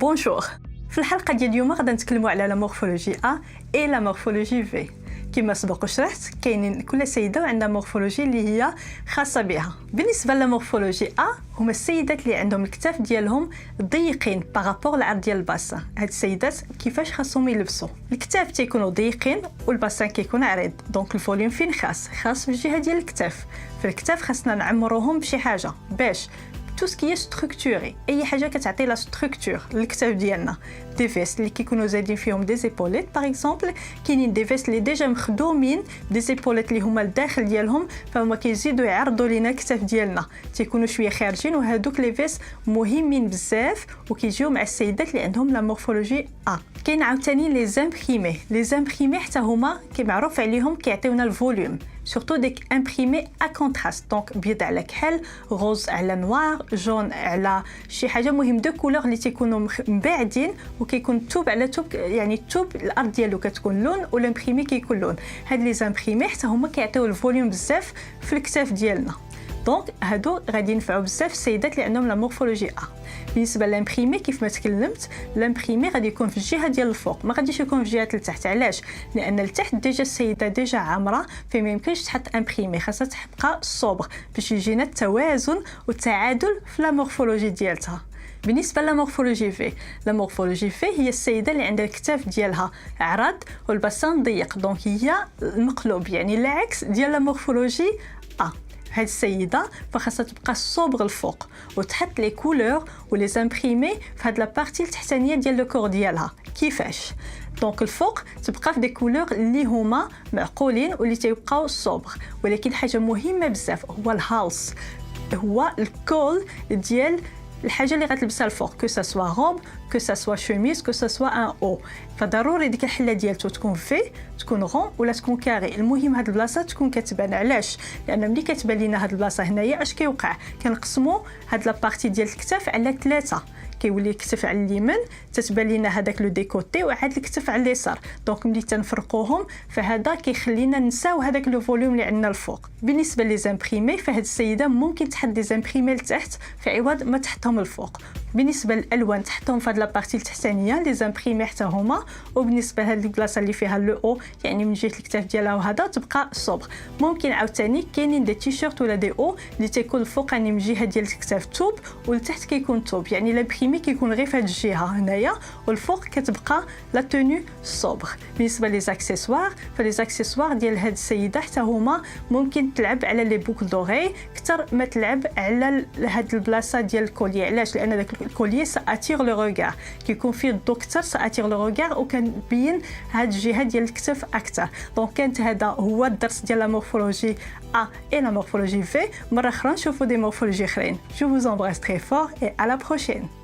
بونجور. في الحلقه ديال اليوم غادي نتكلموا على لا مورفولوجي ا اي لا مورفولوجي في. كما سبق وشرحت كاينين كل سيده عندها مورفولوجي اللي هي خاصه بها. بالنسبه للمورفولوجي ا هما السيدات اللي عندهم الكتاف ديالهم ضيقين بارابور العرض ديال الباسان. هاد السيدات كيفاش خاصهم يلبسوا؟ الكتاف تيكونوا ضيقين والباسان كيكون عريض، دونك الفوليوم فين خاص في الجهه ديال الكتاف. في الكتاف خاصنا نعمروهم بشي حاجه باش tout ce qui est structuré اي حاجه كتعطي لا ستركتور للكتاف ديالنا. دي فيست اللي كيكونوا زايدين فيهم دي زيبوليت باغ اكزومبل، كاينين دي فيست اللي ديجا مخدومين دي زيبوليت اللي هما الداخل ديالهم، فهما كيزيدوا يعرضوا لينا الكتاف ديالنا، تيكونوا شويه خارجين، وهذوك لي فيست مهمين بزاف وكيجيو مع السيدات اللي عندهم لا مورفولوجي ا. كاين عاوتاني لي زامبريمي حتى هما كيمعروف عليهم كيعطيونا الفوليوم، surtout ديك امبريمي ا كونتراست، دونك بيض على كحل، غوز على نوار، جون على شي حاجه، مهم دو كولور اللي تيكونوا مباعدين وكيكون توب على توب، يعني التوب الارض ديالو كتكون لون والامبريمي كيكون لون. هاد لي زامبريمي حتى هما كيعطيو الفوليوم بزاف في الكتاف ديالنا، دونك هادو غادي ينفعوا بزاف السيدات اللي عندهم لا مورفولوجي ا. بالنسبه للامبريمي كيف ما تكلمت، الامبريمي غادي يكون في الجهه ديال الفوق، ما غاديش يكون في الجهه التحت. علاش؟ لان التحت ديجا السيده ديجا عامره، فما يمكنش تحط امبريمي، خاصها تبقى صوبر باش يجينا التوازن والتعادل في لا مورفولوجي ديالتها. بالنسبه للمورفولوجي في، لا مورفولوجي في هي السيده اللي عندها الكتاف ديالها عرض والباسان ضيق، دونك هي المقلوب، يعني العكس ديال لا مورفولوجي ا. هاد السيده فخاصها تبقى صوبغ الفوق وتحط لي كولور ولي زامبريمي في هاد لا بارتي التحتانيه ديال لو كور ديالها. كيفاش؟ دونك الفوق تبقى في دي كولور اللي هما معقولين واللي تيبقاو صوبغ، ولكن حاجه مهمه بزاف هو الهالس، هو الكول ديال الحاجه اللي غتلبسها الفوق، كو سا سوا روب، كو سا سوا شوميز، كو سا سوا ان او. فضروري ديك الحله ديالته تكون في، تكون رون ولا تكون كاري. المهم هاد البلاصه تكون كتبان. علاش؟ لان ملي كتبان لينا هاد البلاصه هنايا اش كيوقع؟ كنقسموا هاد لا بارتي ديال الكتاف على ثلاثه، كيولي الكتف على اليمين تتبان لينا هذاك لو ديكوتي، وعاد الكتف على اليسار، دونك ملي تنفرقوهم فهذا كيخلينا نساو هذاك لو فوليوم اللي عندنا الفوق. بالنسبه لي زامبريمي فهاد السيده ممكن تحط دي زامبريمي لتحت في عوض ما تحطهم الفوق. بالنسبه للالوان تحطهم في هاد لا بارتي التحتانيه لي زامبريمي حتى هما، وبالنسبه لهاد البلاصه اللي فيها لو او يعني من جهه الكتاف ديالها وهذا تبقى صبغ. ممكن عاوتاني كاينين دي تيشيرت ولا دي او اللي تيكون الفوقاني من جهه ديال الكتاف توب والتحت كيكون توب، يعني لامبريمي كيكون غير في هاد الجهه هنايا والفوق كتبقى لا توني صوبغ. بالنسبه لي زاكسيسوار فلي زاكسيسوار ديال هاد السيده حتى هما ممكن تلعب على لي بوكل دوغي اكثر ما تلعب على هاد البلاصه ديال الكوليي. علاش؟ لان داك الكوليي ساتير لو ريغار، كيكون فيه الضو اكثر ساتير لو ريغار وكنبين هاد الجهه ديال الكتف اكثر. دونك كانت هذا هو الدرس ديال لا مورفولوجي ا اي لا مورفولوجي في. مره اخرى نشوفوا دي مورفولوجي اخرين. جو vous embrasse très fort et à la prochaine.